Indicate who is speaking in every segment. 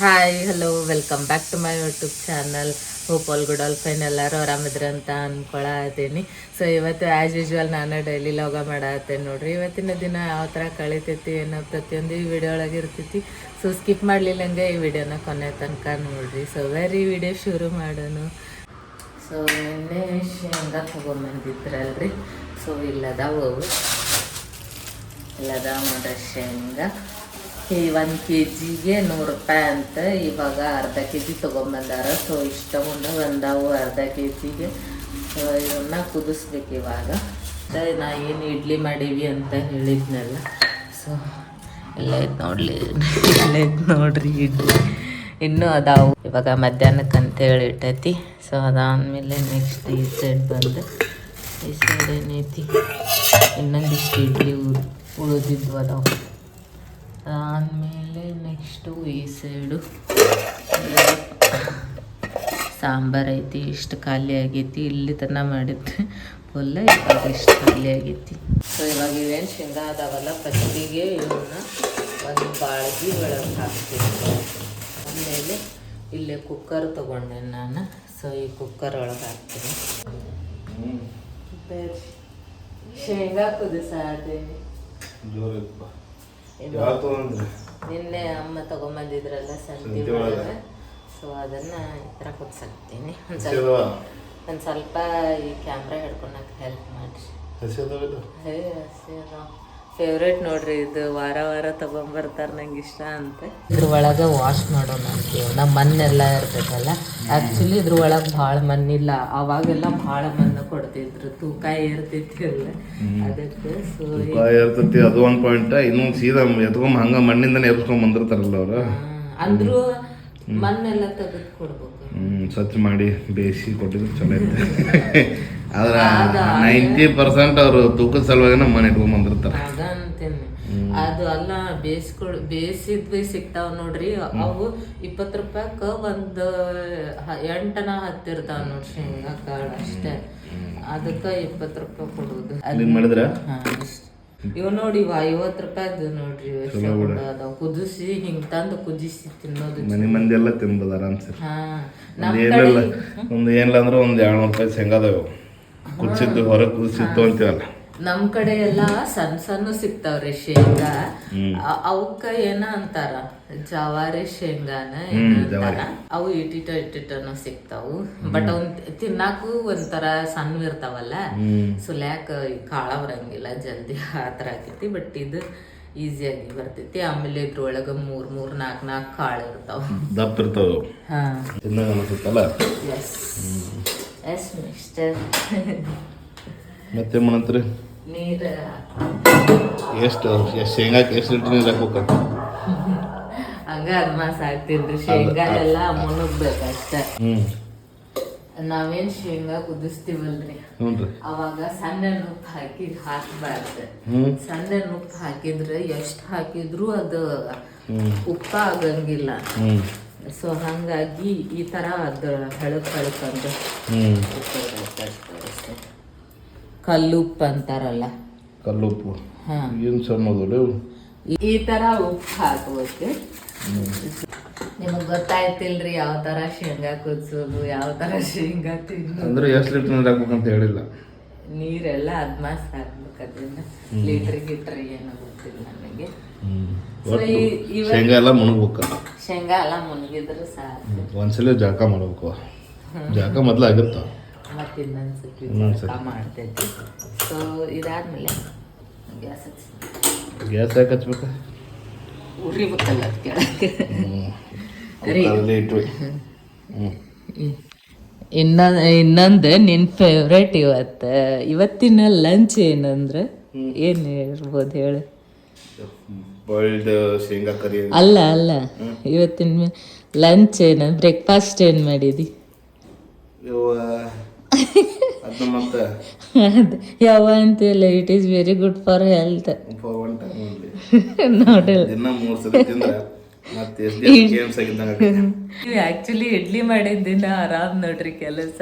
Speaker 1: Hi hello welcome back to my YouTube channel. Hope all good all fine, ಎಲ್ಲರೂ ಆರಾಮಿದ್ರೆ ಅಂತ ಅನ್ಕೊಳತೀನಿ. So ಇವತ್ತು ಆ್ಯಸ್ ಯೂಶ್ವಲ್ ನಾನು ಡೈಲಿ ಲಾಗ ಮಾಡತ್ತೇನೆ ನೋಡ್ರಿ. ಇವತ್ತಿನ ದಿನ ಯಾವ ಥರ ಕಳಿತೈತಿ ಏನೋ ಪ್ರತಿಯೊಂದು ಈ ವಿಡಿಯೋ ಒಳಗೆ ಇರ್ತೈತಿ. ಸೊ ಸ್ಕಿಪ್ ಮಾಡಲಿಲ್ಲಂಗೆ ಈ ವಿಡಿಯೋನ ಕೊನೆ ತನಕ ನೋಡ್ರಿ. ಸೊ ವೆರಿ ವಿಡಿಯೋ ಶುರು ಮಾಡೋಣ. ಸೊ ನಿನ್ನೆ ಶೇಂಗಾ ತೊಗೊಂಬಂದಿದ್ರಲ್ರಿ. ಸೊ ಇಲ್ಲದಾವು ನೋಡ್ರಿ ಶೇಂಗಾ. ಈ 1 kgಗೆ 100 ರೂಪಾಯಿ ಅಂತ ಇವಾಗ ಅರ್ಧ kg ತೊಗೊಂಬಂದಾರ. ಸೊ ಇಷ್ಟ ಮುಂದೆ ಬಂದಾವು ಅರ್ಧ kgಗೆ. ಸೊ ಇವನ್ನ ಕುದಿಸ್ಬೇಕು ಇವಾಗ. ನಾ ಏನು ಇಡ್ಲಿ ಮಾಡೀವಿ ಅಂತ ಹೇಳಿದ್ನಲ್ಲ, ಸೊ ಎಲ್ಲ ಐತೆ ನೋಡ್ರಿ ಇಡ್ಲಿ ಇನ್ನೂ ಅದಾವು. ಇವಾಗ ಮಧ್ಯಾಹ್ನಕ್ಕೆ ಅಂತೇಳಿ ಇಟ್ಟೈತಿ. ಸೊ ಅದಾದಮೇಲೆ ನೆಕ್ಸ್ಟ್ ಈ ಸೈಡ್ ಬಂದು ಈ ಸೈಡ್ ಏನೈತಿ ಇನ್ನೊಂದಿಷ್ಟು ಇಡ್ಲಿ ಉಳಿದಿದ್ವು ಅದಾವು. ಆದಮೇಲೆ ನೆಕ್ಸ್ಟು ಈ ಸೈಡು ಸಾಂಬಾರು ಐತಿ. ಇಷ್ಟು ಖಾಲಿ ಆಗೈತಿ. ಇಲ್ಲಿ ತನಕ ಮಾಡಿದ್ದೆ ಫುಲ್ಲ, ಇವಾಗ ಇಷ್ಟು ಖಾಲಿ ಆಗೈತಿ. ಸೊ ಇವಾಗ ಇವೇನು ಶೇಂಗಾ ಅದಾವಲ್ಲ, ಫಸ್ಟಿಗೆ ಇವನ್ನ ಒಂದು ಬಾಳ್ಗಿ ಒಳಗೆ ಹಾಕ್ತೀನಿ. ಆಮೇಲೆ ಇಲ್ಲೇ ಕುಕ್ಕರ್ ತೊಗೊಂಡೆ ನಾನು. ಸೊ ಈ ಕುಕ್ಕರ್ ಒಳಗೆ ಹಾಕ್ತೀನಿ. ಶೇಂಗಾ ಕುದಿಸಾತೀನಿ. ನಿನ್ನೆ ಅಮ್ಮ ತಗೊಂಬಂದಿದ್ರಲ್ಲ ಸಂತಿ ಒಳಗೆ. ಸೊ ಅದನ್ನು ಈ ಥರ ಕುದಿಸಾಕ್ತೀನಿ. ಒಂದು ಸ್ವಲ್ಪ ಈ ಕ್ಯಾಮ್ರಾ ಹಿಡ್ಕೊಳಕ್ಕೆ ಹೆಲ್ಪ್ ಮಾಡಿರಿ. ಫೇವ್ರೇಟ್ ನೋಡ್ರಿ ಇದು. ವಾರ ತಗೊಂಬರ್ತಾರೆ, ನಂಗೆ ಇಷ್ಟ ಅಂತ. ಇದ್ರ ಒಳಗೆ ವಾಶ್ ಮಾಡೋಣ ಅಂತೀವಿ. ನಮ್ಮ ಮಣ್ಣೆಲ್ಲ ಇರ್ತೈತಲ್ಲ, ಆ್ಯಕ್ಚುಲಿ ಇದ್ರ ಒಳಗೆ ಭಾಳ ಮಣ್ಣಿಲ್ಲ. ಅವಾಗೆಲ್ಲ ಭಾಳ ಮಣ್ಣು ಕೊಡ್ತಿದ್ರು, ತೂಕ ಏರ್ತೈತಿ ಅಲ್ಲ ಅದಕ್ಕೆ. ಸೊ
Speaker 2: ಇರ್ತೈತಿ ಅದು ಒಂದು ಪಾಯಿಂಟ್. ಇನ್ನೊಂದು ಸೀದಾ ಎತ್ಕೊಂಡ್ ಹಂಗ ಮಣ್ಣಿಂದನೇ ಎತ್ಕೊಂಡ್ ಬಂದಿರ್ತಾರಲ್ಲ ಅವ್ರು.
Speaker 1: ಅಂದ್ರೂ ಮಣ್ಣೆಲ್ಲ ತೆಗೆದು ಕೊಡ್ಬೇಕು.
Speaker 2: ಸ್ವಚ್ಛ ಮಾಡಿ ಬೇಯಿಸಿ ಕೊಟ್ಟಿದ್ರು ಚಲೋ ಐತೆ. ಆದ್ರೆ 90% ಅವರು ತೂಕದ ಸಲುವಾಗಿ ಮನೆ ಇಟ್ಕೊಂಡ್ ಬಂದಿರ್ತಾರೆ.
Speaker 1: ಅದಂತೇನೆ. ಅದು ಅಲ್ಲ, ಬೇಯಿಸಿದ್ವಿ ಸಿಗ್ತಾವ ನೋಡ್ರಿ. ಅವು 20 ರೂಪಾಯಿಗೆ ಒಂದು 8 ಹತ್ತಿರ್ತಾವ ನೋಡ್ರಿ ಶೇಂಗಾ ಕಾಳು ಅಷ್ಟೇ. ಅದಕ್ಕೆ 20 ರೂಪಾಯಿ ಕೊಡುದು
Speaker 2: ಮಾಡಿದ್ರ.
Speaker 1: ಇವ್ ನೋಡಿ 50 ರೂಪಾಯಿದು ನೋಡ್ರಿ. ಅದಾವ ಕುದಿಸಿ ಹಿಂಗ್ ತಂದು ಕುದಿಸಿ ತಿನ್ನೋದು.
Speaker 2: ಮನೆ ಮಂದಿ ಎಲ್ಲ ತಿನ್ಬೋದು ಆರಾಮ್ಸೆ. ಒಂದು ಏನಿಲ್ಲ ಅಂದ್ರೆ ಒಂದು 200 ರೂಪಾಯಿ ಶೇಂಗಾದವು ಕುದಿಸಿದ್ದು ಹೊರಗೆ ಕುದಿಸಿತ್ತು ಅಂತೀವಲ್ಲ.
Speaker 1: ನಮ್ ಕಡೆ ಎಲ್ಲ ಸಣ್ಣ ಸಿಗ್ತಾವ್ರಿ ಶೇಂಗಾ. ಅವಕ್ಕ ಏನ ಅಂತಾರ, ಜವಾರಿ ಶೇಂಗಾನ ಏನಂತಾರ. ಅವು ಇಟ್ಟಿಟನು ಸಿಗ್ತಾವು. ಬಟ್ ಅವ್ನ್ ತಿನ್ನಾಕು ಒಂಥರ ಸಣ್ಣ ಇರ್ತಾವಲ್ಲ, ಸುಲ್ಯಾಕ ಕಾಳ ಬರಂಗಿಲ್ಲ ಜಲ್ದಿ. ಆ ಥರ ಆಕೈತಿ. ಬಟ್ ಇದು ಈಸಿಯಾಗಿ ಬರ್ತೈತಿ. ಆಮೇಲೆ ಇದ್ರೊಳಗ 3-4 ಕಾಳು ಇರ್ತಾವ,
Speaker 2: ದಪ್ಪ ಇರ್ತಾವ.
Speaker 1: ಹಾ ಎಸ್ ಮಿಸ್ಟರ್.
Speaker 2: ಮತ್ತೆ ಮಾಡಂತ್ರಿ
Speaker 1: ನೀರು
Speaker 2: ಎಷ್ಟು ಶೇಂಗಾಕ್ಕೆ ಎಷ್ಟು ಲೀಟ್ರ್ ನೀರು ಹಾಕ್ಬೇಕು?
Speaker 1: ಹಂಗ ಅದ್ಮಾಸ್ ಹಾಕ್ತೀನ್ರಿ. ಶೇಂಗಾ ಎಲ್ಲ ಮುಣಗ್ಬೇಕಷ್ಟೆ. ನಾವೇನ್ ಶೇಂಗಾ ಕುದಿಸ್ತೀವಲ್ರಿ, ಅವಾಗ ಸಣ್ಣ ಉಪ್ಪು ಹಾಕ್ಬಾರ್ದು. ಸಣ್ಣ ಉಪ್ಪು ಹಾಕಿದ್ರೆ ಎಷ್ಟು ಹಾಕಿದ್ರು ಅದು ಉಪ್ಪ ಆಗಂಗಿಲ್ಲ. ಸೊ ಹಂಗಾಗಿ ಈ ತರ ಅದು ಹಳಕ್ ಅಂದು ಕಲ್ಲುಪ್ಪು ಅಂತಾರಲ್ಲ,
Speaker 2: ಕಲ್ಲುಪ್ಪು.
Speaker 1: ಹಾ,
Speaker 2: ಏನು ಸಣ್ಣದು
Speaker 1: ಈ ತರ ಉಪ್ಪು ಹಾಕ್ಬೇಕು. ನಿಮಗ್ ಗೊತ್ತಾಯ್ತಿಲ್ರಿ ಯಾವ ತರ ಶೇಂಗಾ ಕುದಿಸೋದು, ಯಾವ ತರ ಶೇಂಗಾ ತಿನ್ನೋದು.
Speaker 2: ಅಂದ್ರೆ ಎಷ್ಟು ಲೀಟರ್ ನೀರು ಹಾಕ್ಬೇಕಂತ ಹೇಳಿಲ್ಲ.
Speaker 1: ನೀರೆಲ್ಲ ಅದ್ಮಾಸ್ ಹಾಕ್ಬೇಕು. ಅದನ್ನ ಲೀಟ್ರ್ ಗಿಟ್ರ್ ಏನೋ ಗೊತ್ತಿಲ್ಲ ನನಗೆ.
Speaker 2: ಶೇಂಗಾ ಎಲ್ಲ ಮುಣಗ್ಬೇಕ.
Speaker 1: ಶೇಂಗಾ ಎಲ್ಲ ಮುಣಗಿದ್ರೆ ಸಾಕು.
Speaker 2: ಒಂದ್ಸಲ ಜಾಕ ಮಾಡ್ಬೇಕು. ಜಾಕ ಮೊದ್ಲು ಆಗಿರ್ತಾವ,
Speaker 1: ಮತ್ತೆ ಇನ್ನೊಂದ್ಸತಿ ಮಾಡ್ತೈತಿ. ಸೊ ಇದಾದ್ಮೇಲೆ
Speaker 2: ಗ್ಯಾಸ್ ಯಾಕೆ ಹಚ್ಬೇಕ?
Speaker 1: ಉರಿಬೇಕಲ್ಲ ಅದು ಕೆಳಗೆ. ಇನ್ನೊಂದು ನಿನ್ ಫೇವ್ರೇಟ್ ಇವತ್ತಿನ ಲಂಚ್ ಏನಂದ್ರೆ ಏನ್ ಇರ್ಬೋದು ಹೇಳು?
Speaker 2: ಶೇಂಗಾ ಕರಿ
Speaker 1: ಅಲ್ಲ ಇವತ್ತಿನ ಲಂಚ್ ಏನ, ಬ್ರೇಕ್ಫಾಸ್ಟ್ ಏನ್ ಮಾಡಿದಿ? ಯಾವ ಅಂತಿಲ್ಲ. It is very good for health. Actually idli ಮಾಡಿದ್ದಿನ ಆರಾಮ್ ನೋಡ್ರಿ ಕೆಲಸ.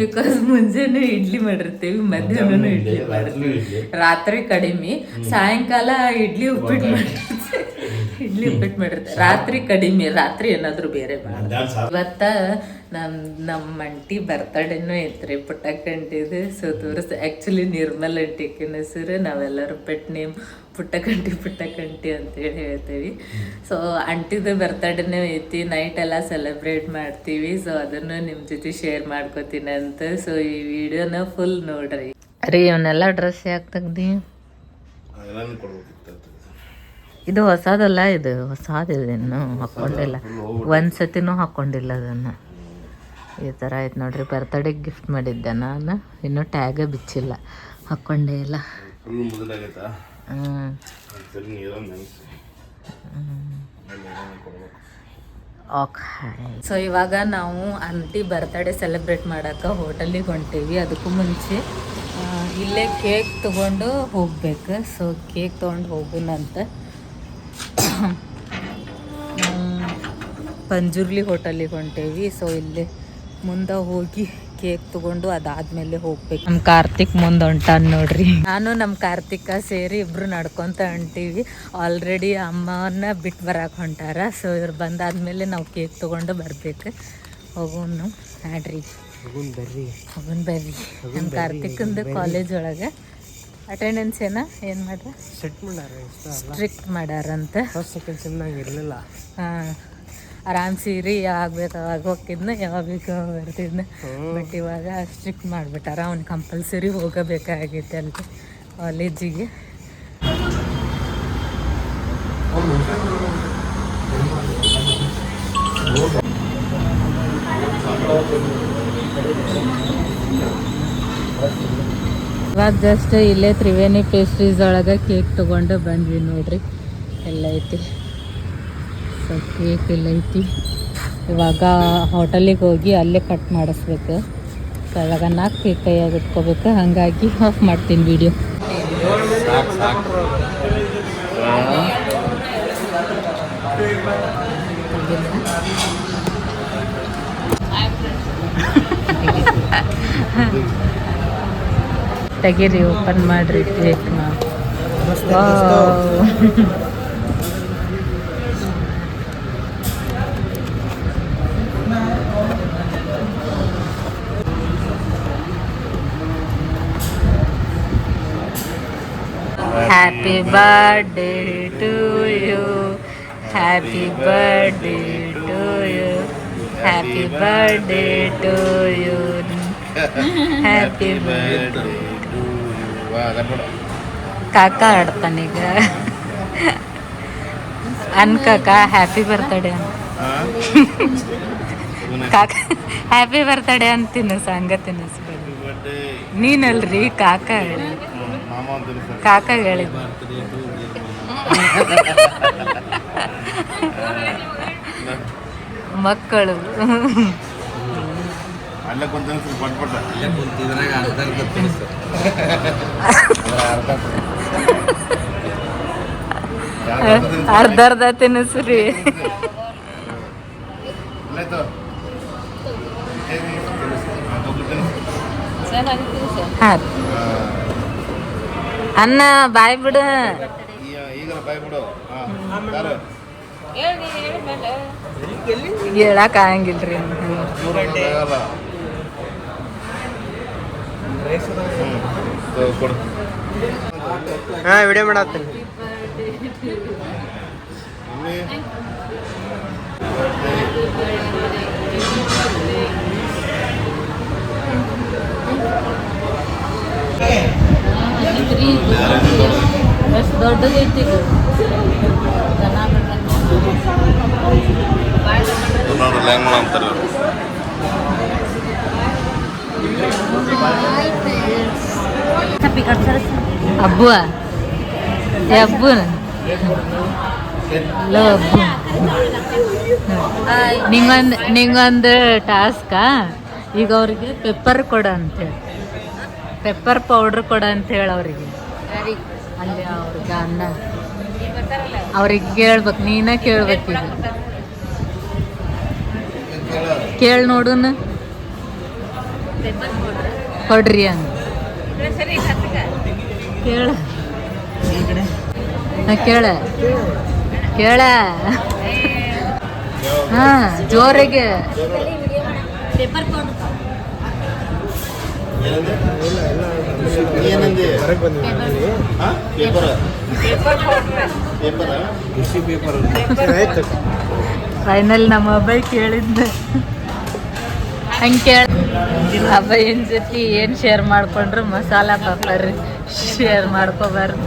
Speaker 1: ಬಿಕಾಸ್ ಮುಂಜಾನೆ ಇಡ್ಲಿ ಮಾಡಿರ್ತೀವಿ, ಮಧ್ಯಾಹ್ನ ಇಡ್ಲಿ ಮಾಡಿರ್ತೀವಿ, ರಾತ್ರಿ ಕಡಿಮೆ, ಸಾಯಂಕಾಲ ಇಡ್ಲಿ ಉಪ್ಪಿಟ್ಟು ಮಾಡಿರ್ತೀವಿ. ಇಡ್ಲಿ ಉಪ್ಪಿಟ್ಟು ಮಾಡಿರ್ತಾರೆ ರಾತ್ರಿ ಕಡಿಮೆ, ರಾತ್ರಿ ಏನಾದ್ರು ಬೇರೆ ಇವತ್ತ ನಮ್ಮ ಅಂಟಿ ಬರ್ತಡೇನೂ ಐತ್ರಿ ಪುಟ್ಟಕ್ಕಂಟಿದು. ಸೊ ತೋರಿಸ್ ಆ್ಯಕ್ಚುಲಿ ನಿರ್ಮಲ್ ಅಂಟಿಕಿನ ಹೆಸರು ನಾವೆಲ್ಲರೂ ಪೆಟ್ ನೇಮ್ ಪುಟ್ಟಕ್ಕಂಟಿ ಅಂತೇಳಿ ಹೇಳ್ತೀವಿ. ಸೊ ಅಂಟಿದು ಬರ್ತಡೇನೂ ಐತಿ, ನೈಟ್ ಎಲ್ಲ ಸೆಲೆಬ್ರೇಟ್ ಮಾಡ್ತೀವಿ. ಸೊ ಅದನ್ನು ನಿಮ್ಮ ಜೊತೆ ಶೇರ್ ಮಾಡ್ಕೋತೀನಿ ಅಂತ. ಸೊ ಈ ವಿಡಿಯೋನ ಫುಲ್ ನೋಡ್ರಿ. ರೀ ಇವನ್ನೆಲ್ಲ ಡ್ರೆಸ್ ಯಾಕೆ ತೆಗ್ದಿ? ಇದು ಹೊಸದಲ್ಲ, ಇದು ಹೊಸದಿದೆ, ಇನ್ನೂ ಹಾಕ್ಕೊಂಡಿಲ್ಲ, ಒಂದ್ಸತಿನೂ ಹಾಕ್ಕೊಂಡಿಲ್ಲ ಅದನ್ನು. ಈ ಥರ ಆಯ್ತು ನೋಡ್ರಿ. ಬರ್ತಡೇಗೆ ಗಿಫ್ಟ್ ಮಾಡಿದ್ದೆ ನಾನು, ಇನ್ನೂ ಟ್ಯಾಗ ಬಿಚ್ಚಿಲ್ಲ, ಹಾಕ್ಕೊಂಡೇ ಇಲ್ಲ. ಓಕೆ. ಸೊ ಇವಾಗ ನಾವು ಆಂಟಿ ಬರ್ತಡೇ ಸೆಲೆಬ್ರೇಟ್ ಮಾಡೋಕೆ ಹೋಟೆಲಿಗೆ ಹೊಂಟೀವಿ. ಅದಕ್ಕೂ ಮುಂಚೆ ಇಲ್ಲೇ ಕೇಕ್ ತೊಗೊಂಡು ಹೋಗ್ಬೇಕು. ಸೊ ಕೇಕ್ ತೊಗೊಂಡು ಹೋಗೋಣಂತ. ಪಂಜುರ್ಲಿ ಹೋಟೆಲಿಗೆ ಹೊಂಟೇವಿ. ಸೊ ಇಲ್ಲಿ ಮುಂದೆ ಹೋಗಿ ಕೇಕ್ ತೊಗೊಂಡು ಅದಾದ್ಮೇಲೆ ಹೋಗ್ಬೇಕು. ನಮ್ಮ ಕಾರ್ತಿಕ್ ಮುಂದೆ ಹೊಂಟಾನ ನೋಡ್ರಿ. ನಾನು ನಮ್ಮ ಕಾರ್ತಿಕ ಸೇರಿ ಇಬ್ರು ನಡ್ಕೊತ ಹೊಂಟೀವಿ. ಆಲ್ರೆಡಿ ಅಮ್ಮನ ಬಿಟ್ಟು ಬರಕ್ಕೆ ಹೊಂಟಾರ. ಸೊ ಇವ್ರು ಬಂದಾದ್ಮೇಲೆ ನಾವು ಕೇಕ್ ತೊಗೊಂಡು ಬರ್ಬೇಕು. ಹೋಗೋಣ ನೋಡ್ರಿ. ಹೋಗೋಣ ಬರ್ರಿ. ನಮ್ಮ ಕಾರ್ತಿಕಂದು ಕಾಲೇಜ್ ಒಳಗೆ ಅಟೆಂಡೆನ್ಸ್ ಏನು ಮಾಡ್ರ ಸ್ಟ್ರಿಕ್ಟ್ ಮಾಡ್ಯಾರಂತ. ಇರಲಿಲ್ಲ. ಹಾಂ, ಆರಾಮ್ ಸೀರಿ ಯಾವಾಗ ಬೇಕು ಅವಾಗ ಹೋಗಿದ್ನ, ಯಾವಾಗ ಬೇಕು ಬರ್ತಿದ್ನ. ಬಟ್ ಇವಾಗ ಸ್ಟ್ರಿಕ್ಟ್ ಮಾಡಿಬಿಟ್ಟಾರ. ಅವ್ನು ಕಂಪಲ್ಸರಿ ಹೋಗಬೇಕಾಗೈತೆ ಅಲ್ಲಿ ಕಾಲೇಜಿಗೆ. ಇವಾಗ ಜಸ್ಟ್ ಇಲ್ಲೇ ತ್ರಿವೇಣಿ ಪೇಸ್ಟ್ರೀಸ್ ಒಳಗೆ ಕೇಕ್ ತೊಗೊಂಡು ಬಂದ್ವಿ ನೋಡ್ರಿ. ಎಲ್ಲ ಐತಿ. ಸೊ ಕೇಕ್ ಎಲ್ಲ ಐತಿ. ಇವಾಗ ಹೋಟೆಲಿಗೆ ಹೋಗಿ ಅಲ್ಲೇ ಕಟ್ ಮಾಡಿಸ್ಬೇಕು. ಸೊ ಇವಾಗ 4 ಕೇಕ್ ಕೈಯಾಗಿ ಇಟ್ಕೋಬೇಕು. ಹಾಗಾಗಿ ಆಫ್ ಮಾಡ್ತೀನಿ ವಿಡಿಯೋ. ತೆಗೀರಿ, ಓಪನ್ ಮಾಡ್ರಿ ಕೇಕ್ನ. Happy birthday to you, happy birthday to you, happy birthday to you, happy birthday. ಕಾಕ ಆಡ್ತಾನೀಗ. ಅನ್ಕಾಕ ಹ್ಯಾಪಿ ಬರ್ತಡೇ ಅಂತ. ಕಾಕ ಹ್ಯಾಪಿ ಬರ್ತಡೇ ಅಂತ ತಿನ್ನಿಸ, ಹಂಗ ತಿನ್ನಿಸ್ಬೇಡಿ. ನೀನಲ್ರಿ ಕಾಕ ಹೇಳಿ, ಕಾಕ ಹೇಳಿ. ಮಕ್ಕಳು ಅರ್ಧ ತಿನ್ನಿಸ್ರಿ. ಅನ್ನ ಬಾಯ್ ಬಿಡು. ಹೇಳಕ್ ಆಗಂಗಿಲ್ರಿ.
Speaker 3: ವಿಡಿಯೋ ಮಾಡತ್ತೀನಿ.
Speaker 1: ಎಷ್ಟು ದೊಡ್ಡದೈತಿ ಅಬ್ಬು. ಅಬ್ಬು ನಿಂಗೊಂದು ಟಾಸ್ಕಾ. ಈಗ ಅವ್ರಿಗೆ ಪೆಪ್ಪರ್ ಕೊಡ ಅಂತೇಳಿ, ಪೆಪ್ಪರ್ ಪೌಡ್ರ್ ಕೊಡ ಅಂತೇಳಿ ಅವ್ರಿಗೆ. ಅಲ್ಲಿ ಅವ್ರಿಗೆ ಅನ್ನ ಅವ್ರಿಗೆ ಕೇಳ್ಬೇಕು, ನೀನೇ ಕೇಳ್ಬೇಕು. ಈಗ ಕೇಳಿ ನೋಡುನ, ಕೊಡ್ರಿ ಅಂತ ಕೇಳ. ಕೇಳ ಕೇಳ ಹಾ ಜೋರಿಗೆ ಫೈನಲ್ ನಮ್ಮ ಅಬ್ಬಾಯಿ ಕೇಳಿದ್ದೆ ಹಂಗೆ ಕೇಳ ಅಬ್ಬಾಯಿನ ಜೊತೆ ಏನು ಶೇರ್ ಮಾಡ್ಕೊಂಡ್ರು ಮಸಾಲ ಪಾಪರ್ ಶೇರ್ ಮಾಡ್ಕೋಬಾರ್ದು.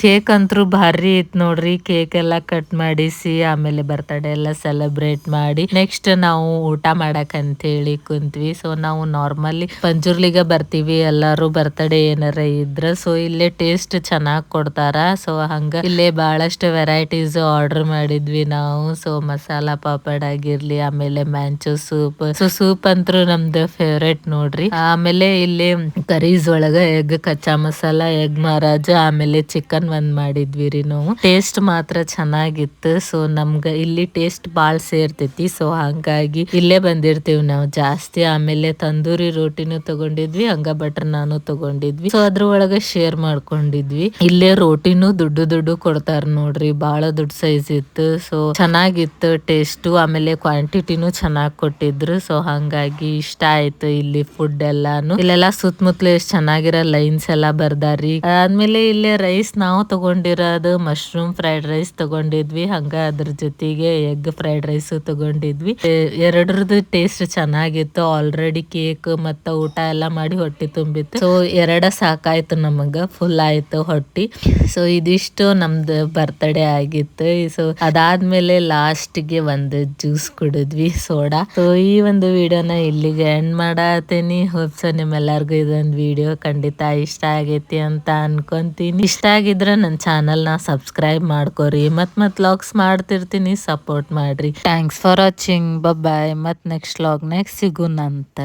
Speaker 1: ಕೇಕ್ ಅಂತೂ ಭಾರಿ ಇತ್ತು ನೋಡ್ರಿ. ಕೇಕ್ ಎಲ್ಲ ಕಟ್ ಮಾಡಿಸಿ ಆಮೇಲೆ ಬರ್ತಡೇ ಎಲ್ಲ ಸೆಲೆಬ್ರೇಟ್ ಮಾಡಿ ನೆಕ್ಸ್ಟ್ ನಾವು ಊಟ ಮಾಡಕ್ ಅಂತ ಹೇಳಿ ಕುಂತ್ವಿ. ಸೊ ನಾವು ನಾರ್ಮಲಿ ಪಂಜುರ್ಲಿಗೆ ಬರ್ತೀವಿ ಎಲ್ಲಾರು ಬರ್ತಡೇ ಏನಾರ ಇದ್ರ. ಸೊ ಇಲ್ಲೇ ಟೇಸ್ಟ್ ಚೆನ್ನಾಗ್ ಕೊಡ್ತಾರ. ಸೊ ಹಂಗ ಇಲ್ಲೇ ಬಹಳಷ್ಟು ವೆರೈಟೀಸ್ ಆರ್ಡರ್ ಮಾಡಿದ್ವಿ ನಾವು. ಸೊ ಮಸಾಲಾ ಪಾಪಡ್ ಆಗಿರ್ಲಿ, ಆಮೇಲೆ ಮ್ಯಾಂಚೋ ಸೂಪ್. ಸೊ ಸೂಪ್ ಅಂತೂ ನಮ್ದು ಫೇವ್ರೇಟ್ ನೋಡ್ರಿ. ಆಮೇಲೆ ಇಲ್ಲಿ ಕರೀಸ್ ಒಳಗ ಎಗ್ ಕಚ್ಚಾ ಮಸಾಲ, ಎಗ್ ಮಹಾರಾಜ, ಆಮೇಲೆ ಚಿಕನ್ ಒಂದ್ ಮಾಡಿದ್ವಿ ರೀ ನಾವು. ಟೇಸ್ಟ್ ಮಾತ್ರ ಚೆನ್ನಾಗಿತ್ತು. ಸೊ ನಮ್ಗ ಇಲ್ಲಿ ಟೇಸ್ಟ್ ಬಾಳ್ ಸೇರ್ತೈತಿ. ಸೊ ಹಂಗಾಗಿ ಇಲ್ಲೇ ಬಂದಿರ್ತೀವಿ ನಾವು ಜಾಸ್ತಿ. ಆಮೇಲೆ ತಂದೂರಿ ರೋಟಿನೂ ತಗೊಂಡಿದ್ವಿ, ಹಂಗ ಬಟರ್ ನಾನು ತಗೊಂಡಿದ್ವಿ. ಸೊ ಅದ್ರ ಒಳಗ ಶೇರ್ ಮಾಡ್ಕೊಂಡಿದ್ವಿ. ಇಲ್ಲೇ ರೋಟಿನೂ ದುಡ್ಡು ಕೊಡ್ತಾರ ನೋಡ್ರಿ, ಬಾಳ ದೊಡ್ಡ ಸೈಜ್ ಇತ್ತು. ಸೊ ಚೆನ್ನಾಗಿತ್ತು ಟೇಸ್ಟು, ಆಮೇಲೆ ಕ್ವಾಂಟಿಟಿನೂ ಚೆನ್ನಾಗ್ ಕೊಟ್ಟಿದ್ರು. ಸೊ ಹಂಗಾಗಿ ಇಷ್ಟ ಆಯ್ತು ಇಲ್ಲಿ ಫುಡ್ ಎಲ್ಲಾನು. ಇಲ್ಲೆಲ್ಲಾ ಸುತ್ತಮುತ್ತಲು ಎಷ್ಟ್ ಚೆನ್ನಾಗಿರೋ ಲೈನ್ಸ್ ಎಲ್ಲಾ ಬರ್ದಾರಿ. ಆದ್ಮೇಲೆ ಇಲ್ಲೇ ರೈಸ್ ನಾವು ತಗೊಂಡಿರೋದು ಮಶ್ರೂಮ್ ಫ್ರೈಡ್ ರೈಸ್ ತಗೊಂಡಿದ್ವಿ. ಹಂಗ ಅದ್ರ ಜೊತೆಗೆ ಎಗ್ ಫ್ರೈಡ್ ರೈಸ್ ತಗೊಂಡಿದ್ವಿ. ಎರಡರದ್ದು ಟೇಸ್ಟ್ ಚೆನ್ನಾಗಿತ್ತು. ಆಲ್ರೆಡಿ ಕೇಕ್ ಮತ್ತ ಊಟ ಎಲ್ಲ ಮಾಡಿ ಹೊಟ್ಟಿ ತುಂಬಿತ್ತು. ಸೊ ಎರಡ ಸಾಕಾಯ್ತು ನಮಗ, ಫುಲ್ ಆಯ್ತು ಹೊಟ್ಟಿ. ಸೊ ಇದಿಷ್ಟು ನಮ್ದು ಬರ್ತ್ಡೇ ಆಗಿತ್ತು. ಸೊ ಅದಾದ್ಮೇಲೆ ಲಾಸ್ಟ್ಗೆ ಒಂದು ಜ್ಯೂಸ್ ಕುಡಿದ್ವಿ, ಸೋಡಾ. ಸೊ ಈ ಒಂದು ವಿಡಿಯೋನ ಇಲ್ಲಿಗೆ ಎಂಡ್ ಮಾಡತ್ತೀನಿ. ಹೋಪ್ಸ್ ನಿಮ್ಮೆಲ್ಲರಿಗೂ ಇದೊಂದು ವಿಡಿಯೋ ಖಂಡಿತ ಇಷ್ಟ ಆಗೈತಿ ಅಂತ ಅನ್ಕೊಂತೀನಿ. ಇಷ್ಟ ಆಗಿದ್ರೆ ನನ್ನ ಚಾನಲ್ನ ಸಬ್ಸ್ಕ್ರೈಬ್ ಮಾಡ್ಕೋರಿ. ಮತ್ ವ್ಲಾಗ್ಸ್ ಮಾಡ್ತಿರ್ತೀನಿ, ಸಪೋರ್ಟ್ ಮಾಡ್ರಿ. Thanks for watching. ಬಾಯ್. ಮತ್ ನೆಕ್ಸ್ಟ್ ವ್ಲಾಗ್ನಾಗ ಸಿಗುನಂತ.